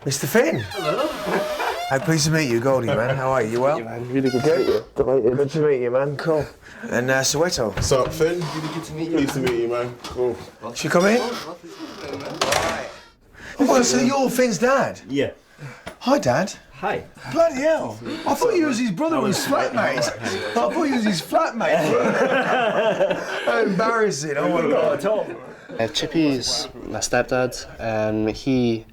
Mr. Finn. Hello. Hey, pleased to meet you, Goldie, man. How are you? You well? Yeah, man. Really good to meet you. Delighted. Good to meet you, man. Cool. And Soweto. What's up, Finn? Really good to meet you. Pleased to meet you, man. Cool. Should you come in? Right. Oh, so you're Finn's dad? Yeah. Hi, Dad. Hi. Bloody hell. I thought you was his brother or his flatmate. I thought you was his flatmate. How embarrassing. Oh, my God. Chippy's my stepdad, and he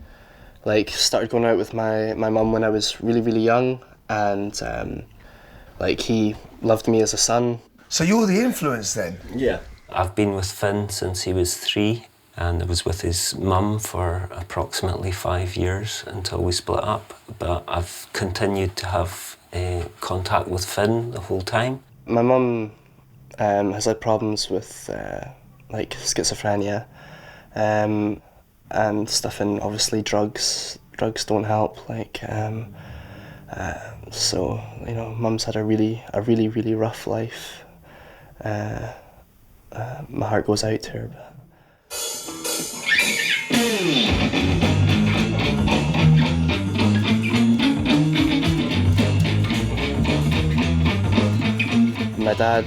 started going out with my mum when I was really young, and he loved me as a son. So you're the influence then? Yeah. I've been with Finn since he was 3, and I was with his mum for approximately 5 years until we split up. But I've continued to have contact with Finn the whole time. My mum has had problems with schizophrenia and stuff, and obviously drugs don't help. So Mum's had a really rough life. My heart goes out to her. My dad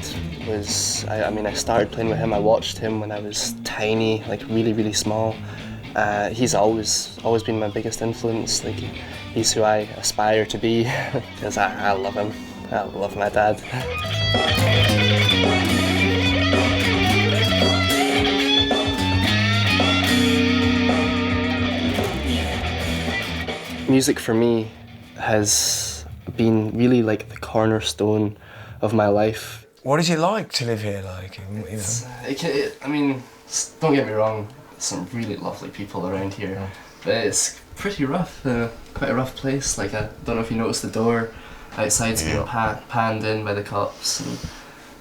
was, I started playing with him. I watched him when I was tiny, really small. He's always been my biggest influence. He's who I aspire to be, because I love him. I love my dad. Music for me has been really the cornerstone of my life. What is it like to live here, Don't get me wrong, there's some really lovely people around here, but it's pretty rough, quite a rough place. I don't know if you noticed the door outside's been panned in by the cops,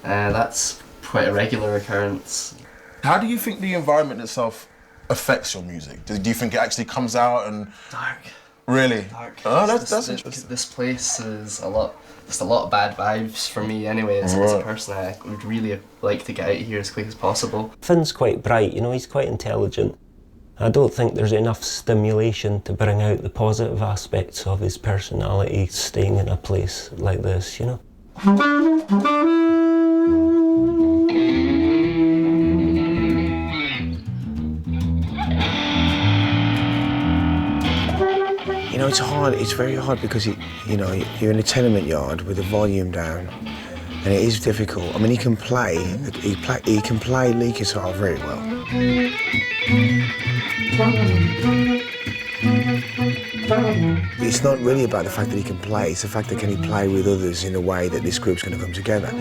and that's quite a regular occurrence. How do you think the environment itself affects your music? Do you think it actually comes out and... Dark. Really? Dark. Oh, that's interesting. This place is a lot of bad vibes for me anyway. As a person, I would really like to get out of here as quick as possible. Finn's quite bright, he's quite intelligent. I don't think there's enough stimulation to bring out the positive aspects of his personality staying in a place like this, It's hard. It's very hard because you're in a tenement yard with the volume down, and it is difficult. He can play. He can play lead guitar very well. It's not really about the fact that he can play. It's the fact that can he play with others in a way that this group's going to come together.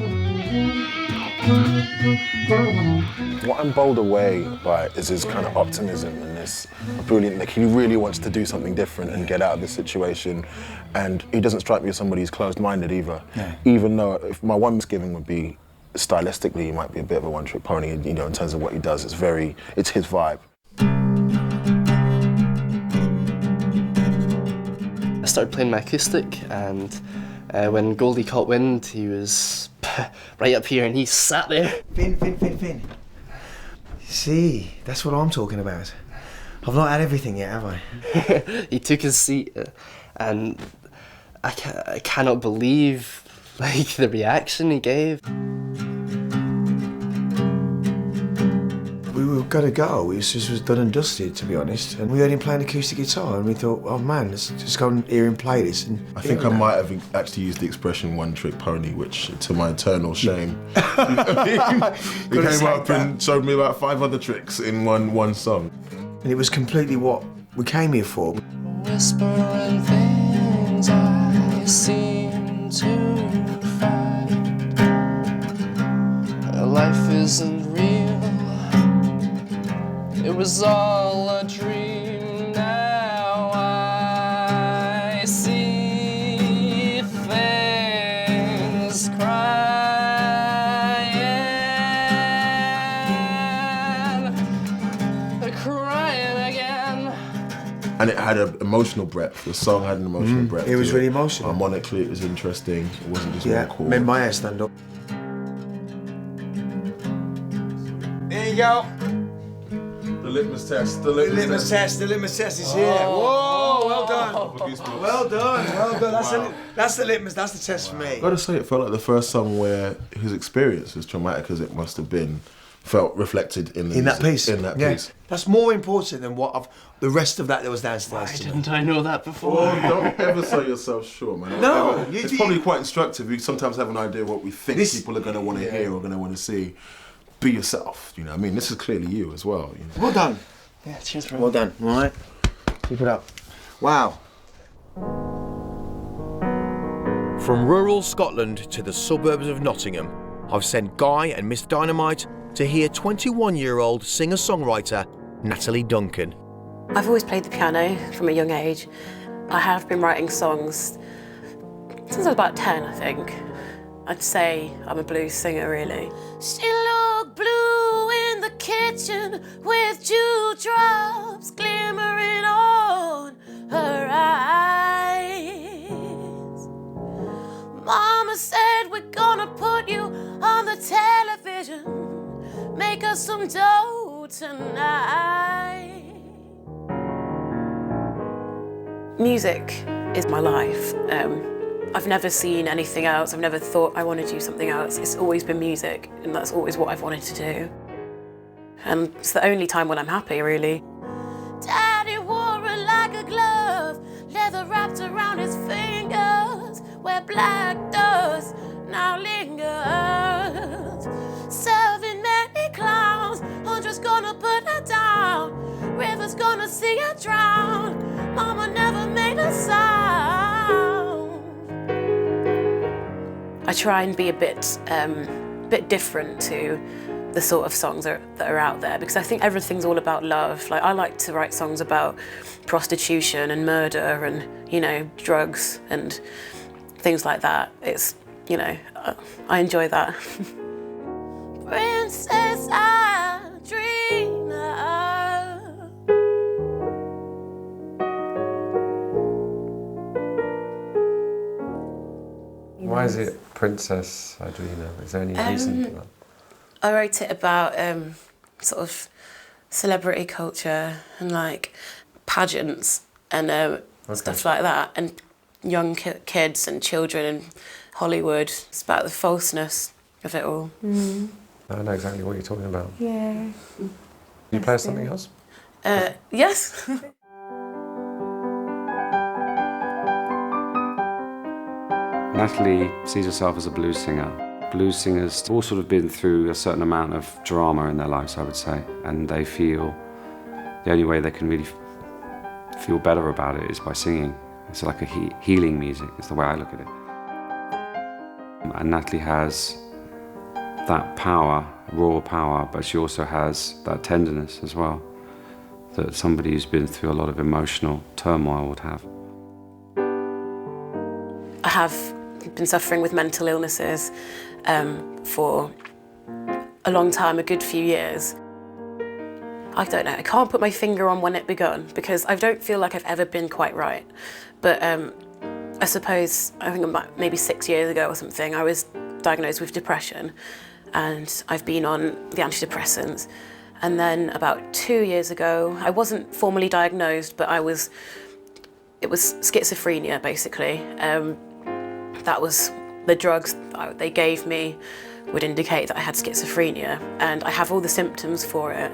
What I'm bowled away by is his kind of optimism and this brilliant, he really wants to do something different and get out of this situation, and he doesn't strike me as somebody who's closed-minded either. Yeah. Even though if my one misgiving would be, stylistically, he might be a bit of a one-trick pony, in terms of what he does, it's his vibe. I started playing my acoustic, and when Goldie caught wind, he was right up here and he sat there. Finn. See, that's what I'm talking about. I've not had everything yet, have I? He took his seat, and I cannot believe the reaction he gave. We were going to go. It was done and dusted, to be honest. And we heard him playing acoustic guitar, and we thought, oh man, let's just go and hear him play this. And I think I might have actually used the expression one-trick pony, which, to my eternal shame, he came up and showed me about 5 other tricks in one song. And it was completely what we came here for. Whispering things I seem to find. Life isn't real. It was all a dream. Now I see things crying again. And it had an emotional breadth. The song had an emotional breadth. It was really emotional. Harmonically, it was interesting. It wasn't just one chord. Made my hair stand up. There you go. The litmus test. The litmus test is here. Whoa, well done. Goosebumps. Well done. That's the litmus, that's the test for me. I've got to say, it felt like the first song where his experience, as traumatic as it must have been, felt reflected in the that piece. In that Yeah. piece. That's more important than the rest of that was downstairs. Why to me. didn't I know that before? Oh, don't ever sell yourself short, man. No, Ever. It's probably quite instructive. We sometimes have an idea what we think people are going to want to hear or going to want to see. Be yourself, you know. I mean, this is clearly you as well. You know? Well done. Yeah, cheers, bro. Well done. All right. Keep it up. Wow. From rural Scotland to the suburbs of Nottingham, I've sent Guy and Miss Dynamite to hear 21-year-old singer-songwriter Natalie Duncan. I've always played the piano from a young age. I have been writing songs since I was about 10, I think. I'd say I'm a blues singer, really. She looked blue in the kitchen with dewdrops glimmering on her eyes. Mama said, we're gonna put you on the television, make us some dough tonight. Music is my life. I've never seen anything else. I've never thought I want to do something else. It's always been music, and that's always what I've wanted to do. And it's the only time when I'm happy, really. Daddy wore it like a glove, leather wrapped around his fingers, where black dust now lingers. Serving many clowns, hundreds gonna put her down, rivers gonna see her drown. Mama never made a sound. I try and be a bit different to the sort of songs that are out there, because I think everything's all about love. Like, I like to write songs about prostitution and murder and, you know, drugs and things like that. It's, you know, I enjoy that. Princess, I dream of. Why is it Princess I Dream of? Is there any reason for that? I wrote it about sort of celebrity culture and like pageants and stuff like that, and young kids and children and Hollywood. It's about the falseness of it all. I know exactly what you're talking about. Yeah. Can you play us something else? Yes. Natalie sees herself as a blues singer. Blues singers all sort of been through a certain amount of drama in their lives, I would say, and they feel the only way they can really feel better about it is by singing. It's like a healing music, is the way I look at it. And Natalie has that power, raw power, but she also has that tenderness as well, that somebody who's been through a lot of emotional turmoil would have. I have been suffering with mental illnesses for a long time, a good few years. I don't know, I can't put my finger on when it begun because I don't feel like I've ever been quite right. But I suppose, I think about maybe 6 years ago or something, I was diagnosed with depression and I've been on the antidepressants. And then about 2 years ago, I wasn't formally diagnosed, but it was schizophrenia, basically. That was the drugs they gave me would indicate that I had schizophrenia, and I have all the symptoms for it.